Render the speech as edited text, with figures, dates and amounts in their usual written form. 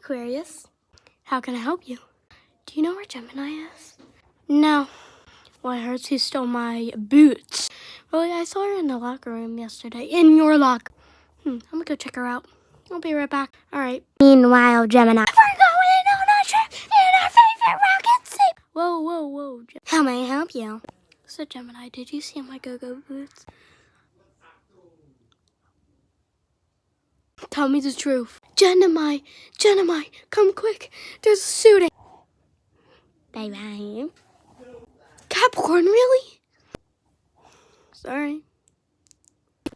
Aquarius. How can I help you? Do you know where Gemini is? No. Well, I heard she stole my boots. Well, I saw her in the locker room yesterday. In your locker. I'm gonna go check her out. I'll be right back. All right. Meanwhile, Gemini. We're going on a trip in our favorite rocket ship. Whoa. How may I help you? So, Gemini, did you see my go-go boots? Tell me the truth. Gemini, come quick. There's a shooting. Bye-bye. Capricorn, really? Sorry.